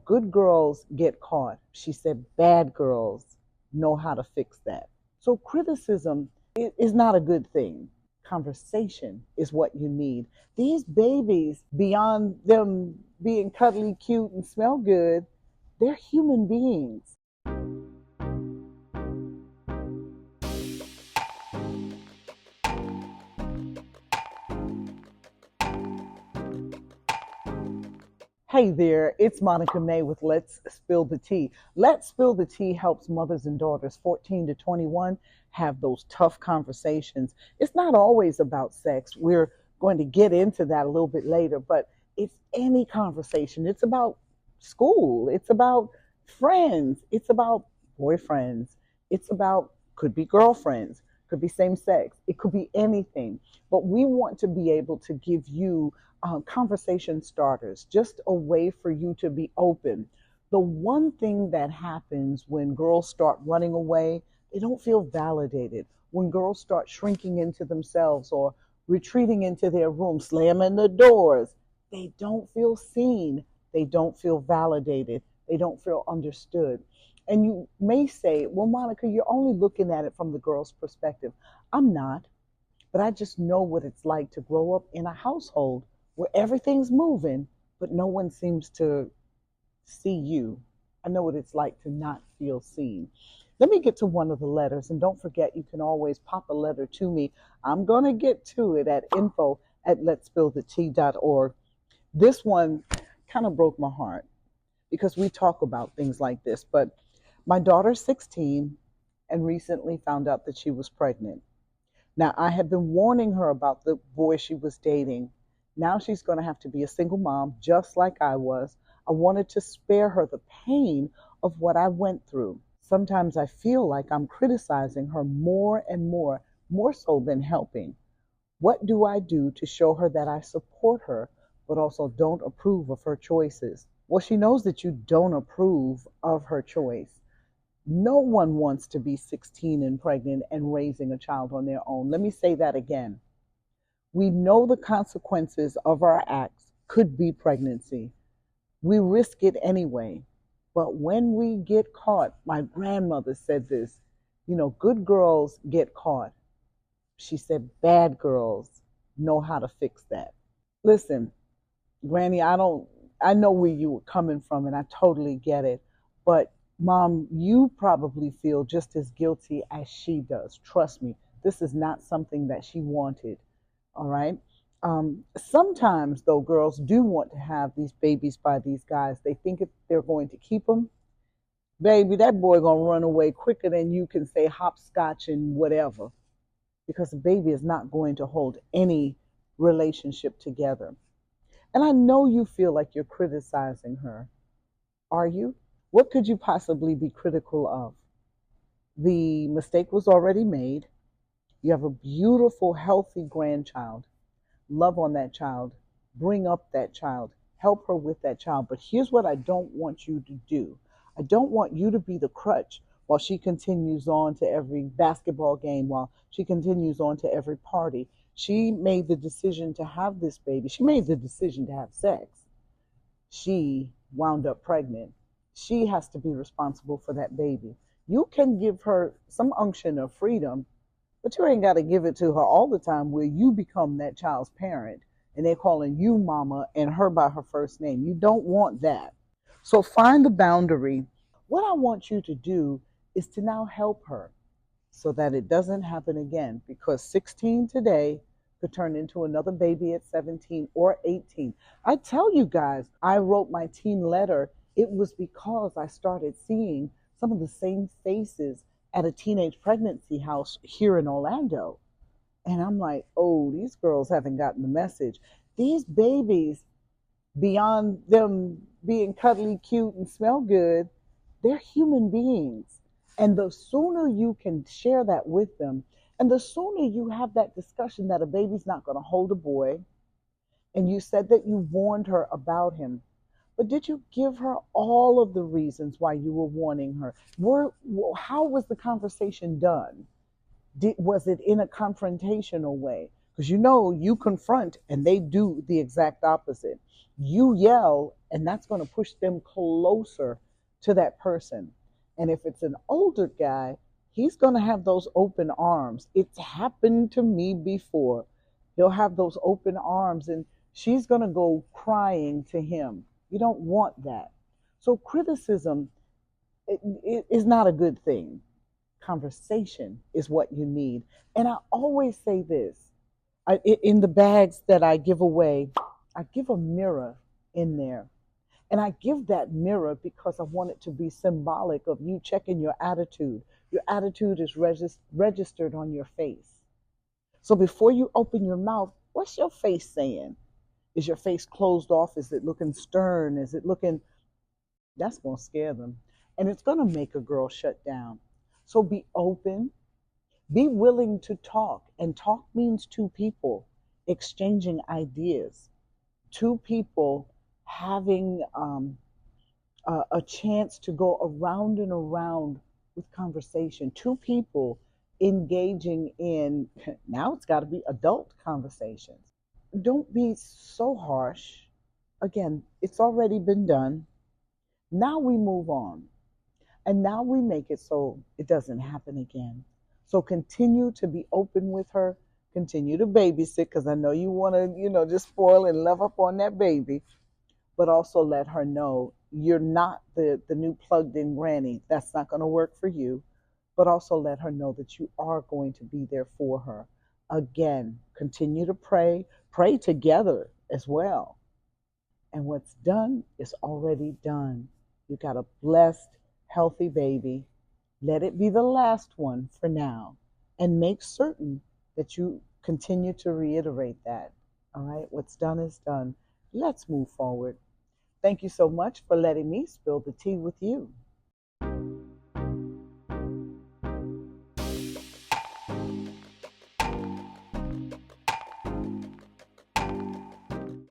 Good girls get caught. She said bad girls know how to fix that. So criticism is not a good thing. Conversation is what you need. These babies, beyond them being cuddly, cute, and smell good, they're human beings. Hey there, it's Monica May with Let's Spill the Tea. Let's Spill the Tea helps mothers and daughters 14 to 21 have those tough conversations. It's not always about sex. We're going to get into that a little bit later, but it's any conversation. It's about school, it's about friends, it's about boyfriends, it's about, could be girlfriends, could be same sex, it could be anything. But we want to be able to give you conversation starters, just a way for you to be open. The one thing that happens when girls start running away, they don't feel validated. When girls start shrinking into themselves or retreating into their room, slamming the doors, they don't feel seen. They don't feel validated. They don't feel understood. And you may say, well, Monica, you're only looking at it from the girl's perspective. I'm not, but I just know what it's like to grow up in a household where everything's moving, but no one seems to see you. I know what it's like to not feel seen. Let me get to one of the letters, and don't forget, you can always pop a letter to me. I'm going to get to it at info@letsspillthetea.org. This one kind of broke my heart because we talk about things like this, but my daughter's 16 and recently found out that she was pregnant. Now, I had been warning her about the boy she was dating. Now she's going to have to be a single mom, just like I was. I wanted to spare her the pain of what I went through. Sometimes I feel like I'm criticizing her more and more so than helping. What do I do to show her that I support her, but also don't approve of her choices? Well, she knows that you don't approve of her choice. No one wants to be 16 and pregnant and raising a child on their own. Let me say that again. We know the consequences of our acts could be pregnancy. We risk it anyway. But when we get caught, my grandmother said this, good girls get caught. She said bad girls know how to fix that. Listen, Granny, I know where you were coming from and I totally get it. But Mom, you probably feel just as guilty as she does. Trust me, this is not something that she wanted. All right. Sometimes, though, girls do want to have these babies by these guys. They think if they're going to keep them, baby, that boy gonna run away quicker than you can say hopscotch and whatever, because the baby is not going to hold any relationship together. And I know you feel like you're criticizing her. Are you? What could you possibly be critical of? The mistake was already made. You have a beautiful, healthy grandchild. Love on that child. Bring up that child. Help her with that child. But here's what I don't want you to do. I don't want you to be the crutch while she continues on to every basketball game, while she continues on to every party. She made the decision to have this baby. She made the decision to have sex. She wound up pregnant. She has to be responsible for that baby. You can give her some unction of freedom, but you ain't got to give it to her all the time where you become that child's parent and they're calling you mama and her by her first name. You don't want that. So find the boundary. What I want you to do is to now help her so that it doesn't happen again, because 16 today could turn into another baby at 17 or 18. I tell you guys, I wrote my teen letter. It was because I started seeing some of the same faces at a teenage pregnancy house here in Orlando. And I'm like, oh, these girls haven't gotten the message. These babies, beyond them being cuddly, cute, and smell good, they're human beings. And the sooner you can share that with them, and the sooner you have that discussion that a baby's not going to hold a boy, and you said that you warned her about him, but did you give her all of the reasons why you were warning her? How was the conversation done? Was it in a confrontational way? Because you confront and they do the exact opposite. You yell and that's going to push them closer to that person. And if it's an older guy, he's going to have those open arms. It's happened to me before. He'll have those open arms and she's going to go crying to him. You don't want that. So criticism it is not a good thing. Conversation is what you need. And I always say this, in the bags that I give away, I give a mirror in there. And I give that mirror because I want it to be symbolic of you checking your attitude. Your attitude is registered on your face. So before you open your mouth, what's your face saying? Is your face closed off? Is it looking stern? Is it looking, that's going to scare them. And it's going to make a girl shut down. So be open, be willing to talk. And talk means two people exchanging ideas, two people having a chance to go around and around with conversation, two people engaging in, now it's got to be adult conversations. Don't be so harsh. Again, it's already been done. Now we move on. And now we make it so it doesn't happen again. So continue to be open with her. Continue to babysit because I know you want to, just spoil and love up on that baby. But also let her know you're not the new plugged in granny. That's not going to work for you. But also let her know that you are going to be there for her. Again, continue to pray. Pray together as well. And what's done is already done. You got a blessed, healthy baby. Let it be the last one for now. And make certain that you continue to reiterate that. All right? What's done is done. Let's move forward. Thank you so much for letting me spill the tea with you.